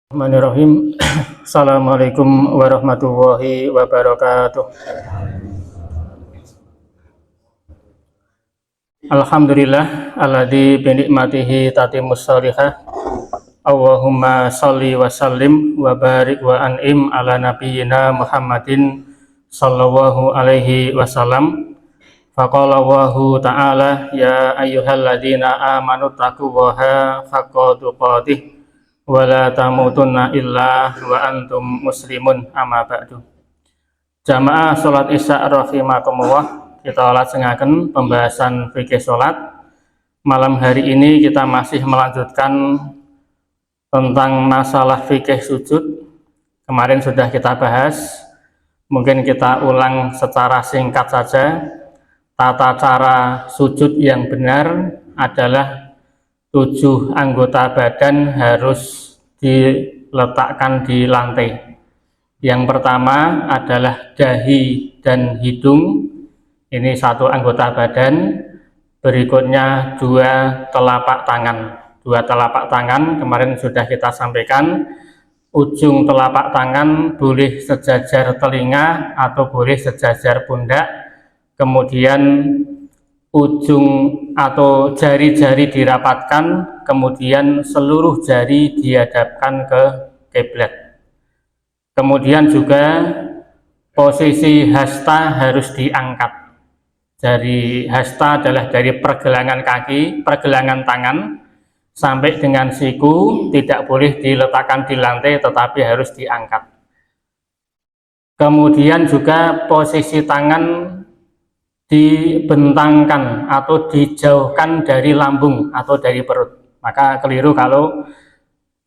Bismillahirrahmanirrahim. Assalamualaikum warahmatullahi wabarakatuh. Alhamdulillah alladzi bi ni'matihi tatimmus shalihah. Allahumma shalli wa sallim wa barik wa an'im ala nabiyyina Muhammadin sallallahu alaihi wasallam. Faqala Allahu ta'ala ya ayyuhalladzina amanu taqullaha haqqa tuqatih wala tamutunna illa wa antum muslimun amma ba'du. Jamaah salat Isya rahimakumullah, kita lajengaken pembahasan fikih salat. Malam hari ini kita masih melanjutkan tentang masalah fikih sujud. Kemarin sudah kita bahas, mungkin kita ulang secara singkat saja. Tata cara sujud yang benar adalah 7 anggota badan harus diletakkan di lantai. Yang pertama adalah dahi dan hidung, ini 1 anggota badan. Berikutnya 2 telapak tangan. 2 telapak tangan kemarin sudah kita sampaikan, ujung telapak tangan boleh sejajar telinga atau boleh sejajar pundak. Kemudian ujung atau jari-jari dirapatkan, kemudian seluruh jari dihadapkan ke kiblat. Kemudian juga posisi hasta harus diangkat. Jari hasta adalah dari pergelangan kaki, pergelangan tangan sampai dengan siku, tidak boleh diletakkan di lantai tetapi harus diangkat. Kemudian juga posisi tangan dibentangkan atau dijauhkan dari lambung atau dari perut. Maka keliru kalau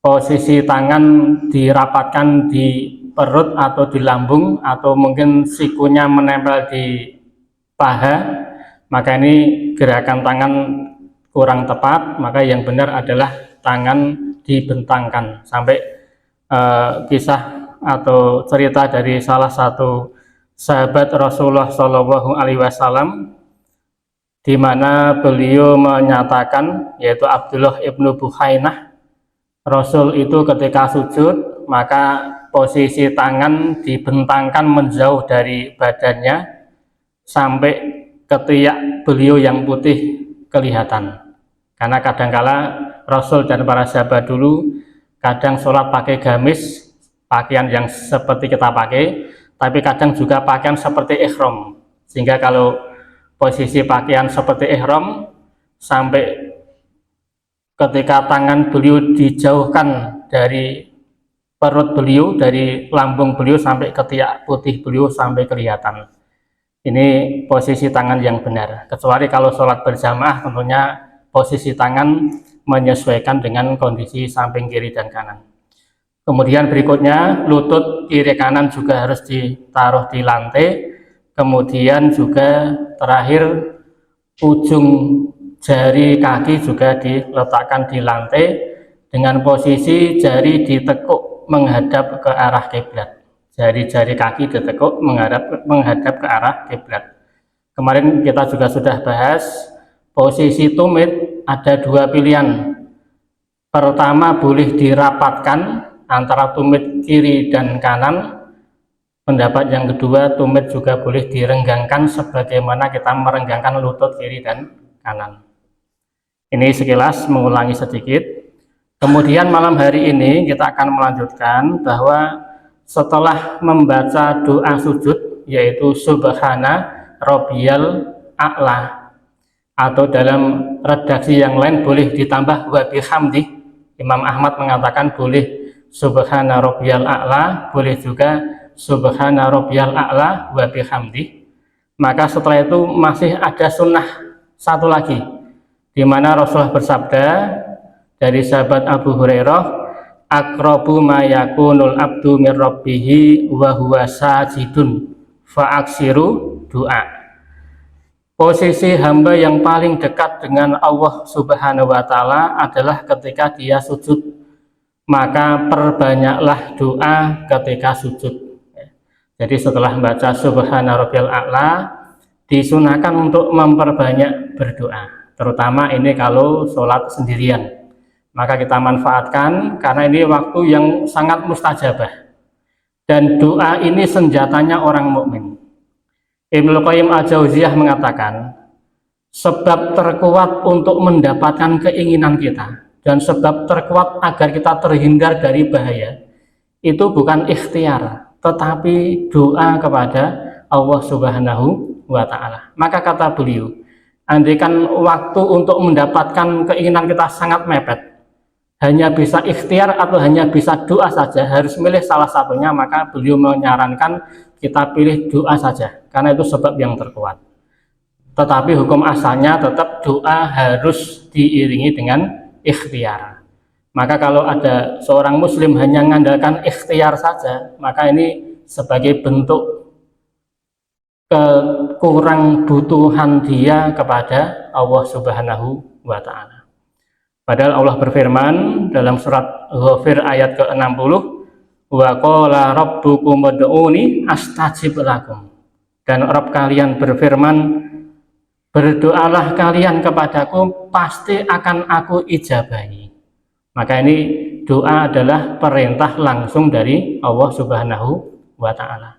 posisi tangan dirapatkan di perut atau di lambung, atau mungkin sikunya menempel di paha, maka ini gerakan tangan kurang tepat. Maka yang benar adalah tangan dibentangkan. Sampai kisah atau cerita dari salah satu sahabat Rasulullah Shallallahu Alaihi Wasallam, di mana beliau menyatakan, yaitu Abdullah ibnu Buhainah, Rasul itu ketika sujud maka posisi tangan dibentangkan menjauh dari badannya sampai ketiak beliau yang putih kelihatan. Karena kadangkala Rasul dan para sahabat dulu kadang sholat pakai gamis, pakaian yang seperti kita pakai, tapi kadang juga pakaian seperti ihram, sehingga kalau posisi pakaian seperti ihram, sampai ketika tangan beliau dijauhkan dari perut beliau, dari lambung beliau sampai ketiak putih beliau sampai kelihatan. Ini posisi tangan yang benar. Kecuali kalau sholat berjamaah, tentunya posisi tangan menyesuaikan dengan kondisi samping kiri dan kanan. Kemudian berikutnya lutut kiri kanan juga harus ditaruh di lantai. Kemudian juga terakhir ujung jari kaki juga diletakkan di lantai dengan posisi jari ditekuk menghadap ke arah kiblat. Jari-jari kaki ditekuk menghadap ke arah kiblat. Kemarin kita juga sudah bahas posisi tumit ada 2 pilihan. Pertama boleh dirapatkan antara tumit kiri dan kanan. Pendapat yang kedua, tumit juga boleh direnggangkan sebagaimana kita merenggangkan lutut kiri dan kanan. Ini sekilas mengulangi sedikit. Kemudian malam hari ini kita akan melanjutkan bahwa setelah membaca doa sujud, yaitu Subhana Rabbiyal A'la, atau dalam redaksi yang lain boleh ditambah wa bihamdi. Imam Ahmad mengatakan boleh Subhana Rabbiyal A'la, boleh juga Subhana Rabbiyal A'la wa bihamdi. Maka setelah itu masih ada sunnah satu lagi, di mana Rasulullah bersabda dari sahabat Abu Hurairah, aqrabu ma yakunul abdu mir rabbihi wa huwa sajidun fa'aksiru du'a. Posisi hamba yang paling dekat dengan Allah Subhanahu wa Ta'ala adalah ketika dia sujud, maka perbanyaklah doa ketika sujud. Jadi setelah membaca Subhana Rabbiyal A'la, disunahkan untuk memperbanyak berdoa, terutama ini kalau sholat sendirian. Maka kita manfaatkan karena ini waktu yang sangat mustajabah. Dan doa ini senjatanya orang mukmin. Ibnu Qayyim Al-Jauziyah mengatakan, sebab terkuat untuk mendapatkan keinginan kita dan sebab terkuat agar kita terhindar dari bahaya itu bukan ikhtiar, tetapi doa kepada Allah Subhanahu wa Ta'ala. Maka kata beliau, andaikan waktu untuk mendapatkan keinginan kita sangat mepet, hanya bisa ikhtiar atau hanya bisa doa saja, harus milih salah satunya, maka beliau menyarankan kita pilih doa saja, karena itu sebab yang terkuat. Tetapi hukum asalnya tetap doa harus diiringi dengan ikhtiar. Maka kalau ada seorang muslim hanya mengandalkan ikhtiar saja, maka ini sebagai bentuk kekurang butuhan dia kepada Allah Subhanahu wa Ta'ala. Padahal Allah berfirman dalam surat Ghafir ayat ke-60, wa qala rabbukum ud'uni astajib lakum. Dan Rabb kalian berfirman, berdoalah kalian kepadaku, pasti akan aku ijabahi. Maka ini doa adalah perintah langsung dari Allah Subhanahu wa Ta'ala.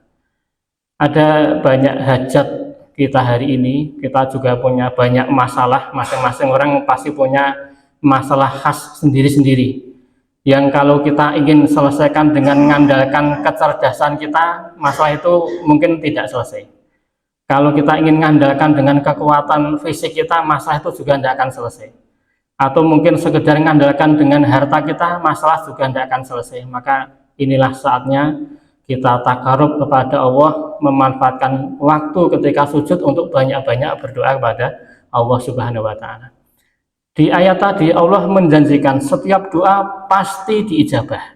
Ada banyak hajat kita hari ini, kita juga punya banyak masalah, masing-masing orang pasti punya masalah khas sendiri-sendiri yang kalau kita ingin selesaikan dengan mengandalkan kecerdasan kita, masalah itu mungkin tidak selesai. Kalau kita ingin mengandalkan dengan kekuatan fisik kita, masalah itu juga tidak akan selesai. Atau mungkin sekedar mengandalkan dengan harta kita, masalah juga tidak akan selesai. Maka inilah saatnya kita takarub kepada Allah, memanfaatkan waktu ketika sujud untuk banyak-banyak berdoa kepada Allah Subhanahu wa Ta'ala. Di ayat tadi Allah menjanjikan setiap doa pasti diijabah.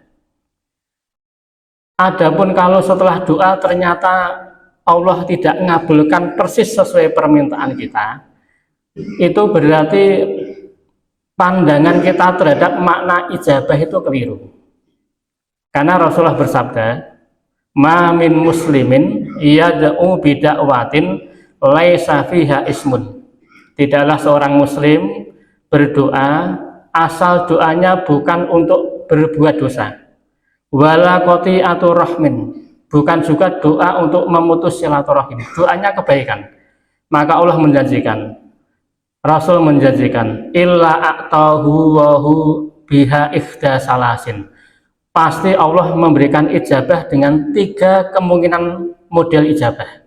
Adapun kalau setelah doa ternyata Allah tidak mengabulkan persis sesuai permintaan kita, itu berarti pandangan kita terhadap makna ijabah itu keliru. Karena Rasulullah bersabda, ma min muslimin yad'u bida'watin laisa fiha ismun. Tidaklah seorang muslim berdoa asal doanya bukan untuk berbuat dosa, wala qati'atu rahmin, bukan juga doa untuk memutus silaturahim, doanya kebaikan. Maka Allah menjanjikan, Rasul menjanjikan, illa a'tahu wahu biha ikhda salasin, pasti Allah memberikan ijabah dengan 3 kemungkinan model ijabah.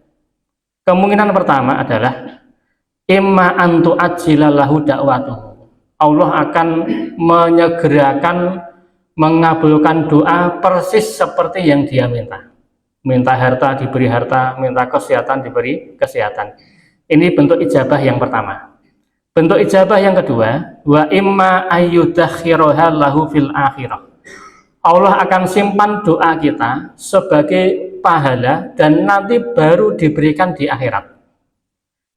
Kemungkinan pertama adalah imma antu ajilallahu da'watuhu, Allah akan menyegerakan mengabulkan doa persis seperti yang dia minta. Minta harta diberi harta, minta kesehatan diberi kesehatan. Ini bentuk ijabah yang pertama. Bentuk ijabah yang kedua, wa imma ayyudakhiroha lahu fil akhirah, Allah akan simpan doa kita sebagai pahala dan nanti baru diberikan di akhirat,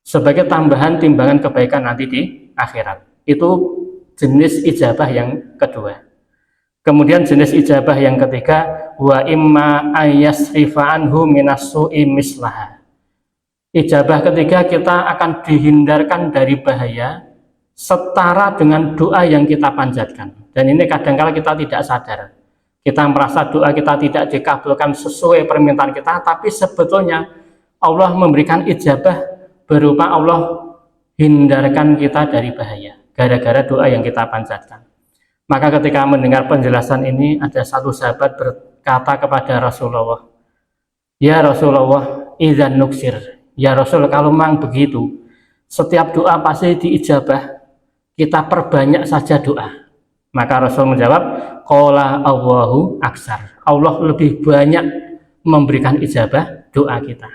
sebagai tambahan timbangan kebaikan nanti di akhirat. Itu jenis ijabah yang kedua. Kemudian jenis ijabah yang ketiga, wa imma ayyasrifa anhu minassu'i mislaha. Ijabah ketiga, kita akan dihindarkan dari bahaya setara dengan doa yang kita panjatkan. Dan ini kadang-kala kita tidak sadar. Kita merasa doa kita tidak dikabulkan sesuai permintaan kita, tapi sebetulnya Allah memberikan ijabah berupa Allah hindarkan kita dari bahaya gara-gara doa yang kita panjatkan. Maka ketika mendengar penjelasan ini, ada satu sahabat berkata kepada Rasulullah, ya Rasulullah, idzan nuksir, ya Rasul, kalau memang begitu, setiap doa pasti diijabah, kita perbanyak saja doa. Maka Rasul menjawab, qala Allahu aksar, Allah lebih banyak memberikan ijabah doa kita.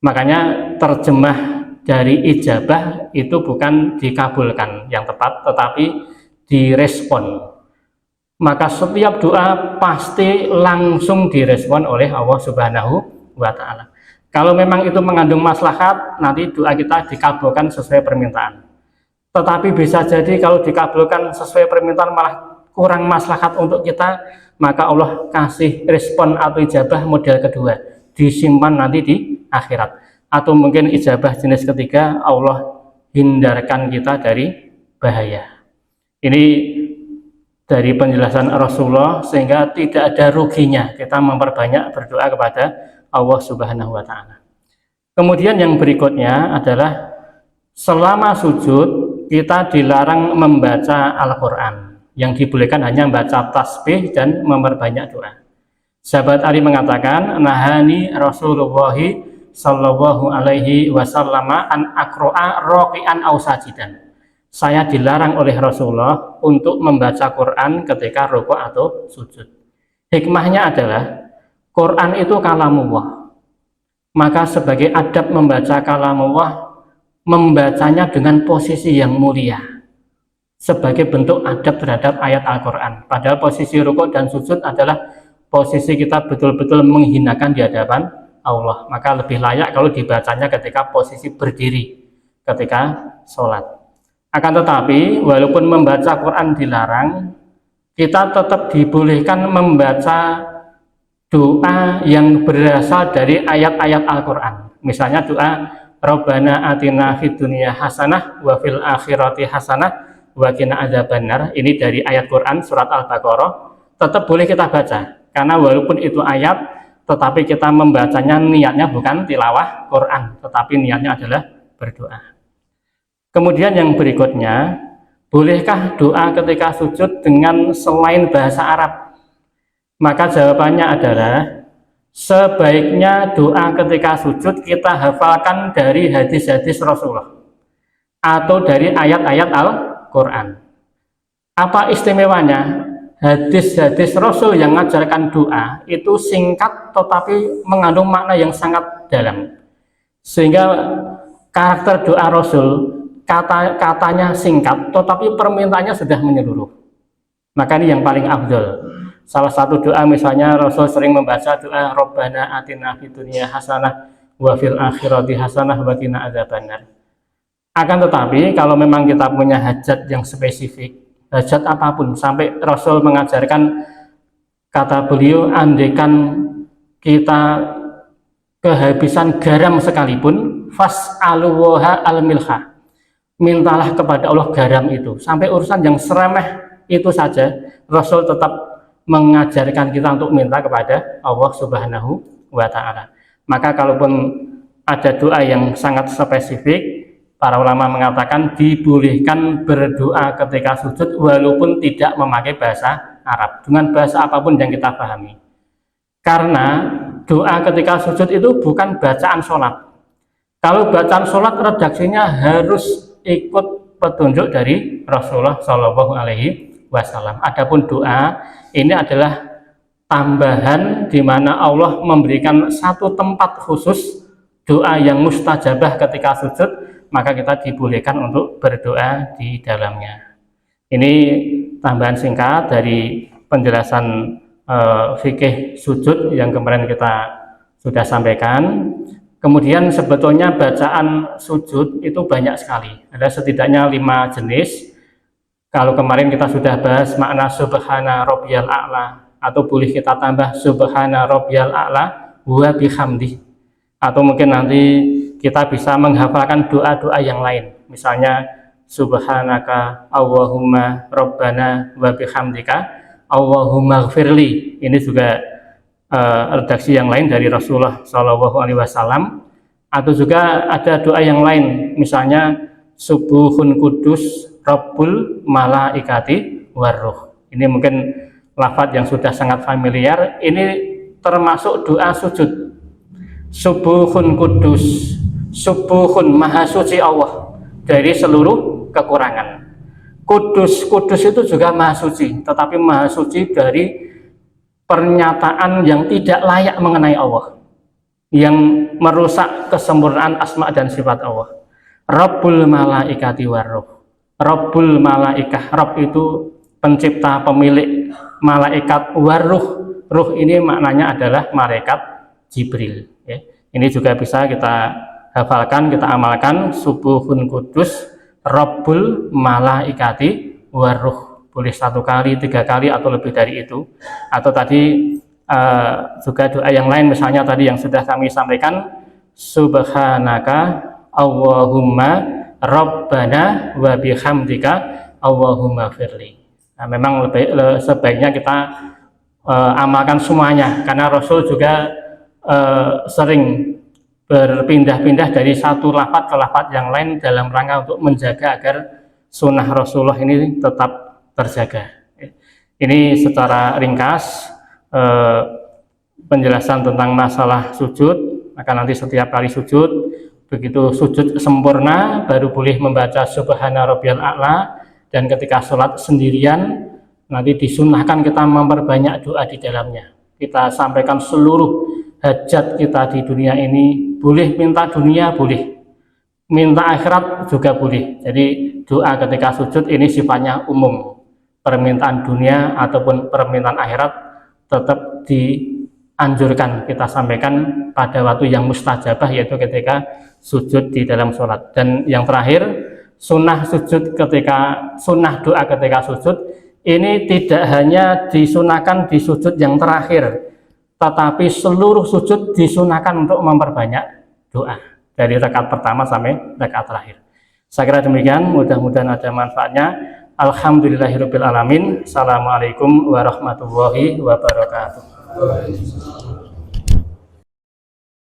Makanya terjemah dari ijabah itu bukan dikabulkan yang tepat, tetapi direspon. Maka setiap doa pasti langsung direspon oleh Allah Subhanahu wa Ta'ala. Kalau memang itu mengandung maslahat, nanti doa kita dikabulkan sesuai permintaan. Tetapi bisa jadi kalau dikabulkan sesuai permintaan malah kurang maslahat untuk kita, maka Allah kasih respon atau ijabah model kedua, disimpan nanti di akhirat. Atau mungkin ijabah jenis ketiga, Allah hindarkan kita dari bahaya. Ini dari penjelasan Rasulullah, sehingga tidak ada ruginya kita memperbanyak berdoa kepada Allah Subhanahu wa Ta'ala. Kemudian yang berikutnya adalah selama sujud kita dilarang membaca Al-Quran, yang dibolehkan hanya membaca tasbih dan memperbanyak doa. Sahabat Ali mengatakan, nahani Rasulullah sallallahu alaihi wasallam an aqra'a raqi'an aw sajidan. Saya dilarang oleh Rasulullah untuk membaca Quran ketika rukuk atau sujud. Hikmahnya adalah Quran itu kalamullah. Maka sebagai adab membaca kalamullah, membacanya dengan posisi yang mulia. Sebagai bentuk adab terhadap ayat Al-Quran. Padahal posisi rukuk dan sujud adalah posisi kita betul-betul menghinakan di hadapan Allah. Maka lebih layak kalau dibacanya ketika posisi berdiri, ketika sholat. Akan tetapi, walaupun membaca Quran dilarang, kita tetap dibolehkan membaca doa yang berasal dari ayat-ayat Al-Quran. Misalnya doa, Rabbana atina fid dunya hasanah wa fil akhirati hasanah wa qina adzabannar. Ini dari ayat Quran surat Al-Baqarah, tetap boleh kita baca. Karena walaupun itu ayat, tetapi kita membacanya niatnya bukan tilawah Quran, tetapi niatnya adalah berdoa. Kemudian yang berikutnya, bolehkah doa ketika sujud dengan selain bahasa Arab? Maka jawabannya adalah sebaiknya doa ketika sujud kita hafalkan dari hadis-hadis Rasulullah atau dari ayat-ayat Al-Quran. Apa istimewanya? Hadis-hadis Rasul yang mengajarkan doa itu singkat tetapi mengandung makna yang sangat dalam. Sehingga karakter doa Rasul, katanya singkat tetapi permintaannya sudah menyeluruh. Maka ini yang paling afdol. Salah satu doa misalnya Rasul sering membaca doa Rabbana atina fid dunya hasanah wa fil akhirati hasanah wa qina adzabannar. Akan tetapi kalau memang kita punya hajat yang spesifik, hajat apapun, sampai Rasul mengajarkan, kata beliau, andaikan kita kehabisan garam sekalipun, fas'aluwaha al-milha, mintalah kepada Allah garam itu. Sampai urusan yang seremeh itu saja Rasul tetap mengajarkan kita untuk minta kepada Allah Subhanahu wa Ta'ala. Maka kalaupun ada doa yang sangat spesifik, para ulama mengatakan dibolehkan berdoa ketika sujud walaupun tidak memakai bahasa Arab, dengan bahasa apapun yang kita pahami. Karena doa ketika sujud itu bukan bacaan sholat. Kalau bacaan sholat redaksinya harus ikut petunjuk dari Rasulullah Shallallahu Alaihi Wasallam. Adapun doa ini adalah tambahan di mana Allah memberikan satu tempat khusus doa yang mustajabah ketika sujud, maka kita dibolehkan untuk berdoa di dalamnya. Ini tambahan singkat dari penjelasan fikih sujud yang kemarin kita sudah sampaikan. Kemudian sebetulnya bacaan sujud itu banyak sekali. Ada setidaknya 5 jenis. Kalau kemarin kita sudah bahas makna subhana rabbiyal a'la, atau boleh kita tambah subhana rabbiyal a'la wa bihamdi. Atau mungkin nanti kita bisa menghafalkan doa-doa yang lain. Misalnya subhanaka Allahumma rabbana wa bihamdika Allahumma gfirli. Ini juga redaksi yang lain dari Rasulullah SAW. Atau juga ada doa yang lain, misalnya subuhun kudus rabbul malaikati warruh. Ini mungkin lafaz yang sudah sangat familiar. Ini termasuk doa sujud. Subuhun kudus, subuhun maha suci Allah dari seluruh kekurangan. Kudus itu juga maha suci, tetapi maha suci dari pernyataan yang tidak layak mengenai Allah, yang merusak kesempurnaan asma dan sifat Allah. Rabbul malaikati warruh, Rabbul malaikah, Rabb itu pencipta, pemilik malaikat, warruh, ruh ini maknanya adalah malaikat Jibril. Ya. Ini juga bisa kita hafalkan, kita amalkan. Subuhun kudus Rabbul malaikati warruh. Boleh 1 kali, 3 kali, atau lebih dari itu. Atau tadi juga doa yang lain, misalnya tadi yang sudah kami sampaikan, subhanaka Allahumma rabbana wa bihamdika Allahumma firli. Nah, memang sebaiknya kita amalkan semuanya, karena Rasul juga sering berpindah-pindah dari satu lafaz ke lafaz yang lain dalam rangka untuk menjaga agar sunnah Rasulullah ini tetap terjaga. Ini secara ringkas penjelasan tentang masalah sujud. Maka nanti setiap kali sujud, begitu sujud sempurna baru boleh membaca Subhana Rabbiyal A'la, dan ketika sholat sendirian nanti disunnahkan kita memperbanyak doa di dalamnya. Kita sampaikan seluruh hajat kita di dunia ini, boleh minta dunia, boleh minta akhirat juga boleh. Jadi doa ketika sujud ini sifatnya umum. Permintaan dunia ataupun permintaan akhirat tetap dianjurkan kita sampaikan pada waktu yang mustajabah, yaitu ketika sujud di dalam sholat. Dan yang terakhir, sunnah doa ketika sujud ini tidak hanya disunahkan di sujud yang terakhir, tetapi seluruh sujud disunahkan untuk memperbanyak doa dari rakaat pertama sampai rakaat terakhir. Saya kira demikian, mudah-mudahan ada manfaatnya. Alhamdulillahirabbil alamin. Assalamualaikum warahmatullahi wabarakatuh.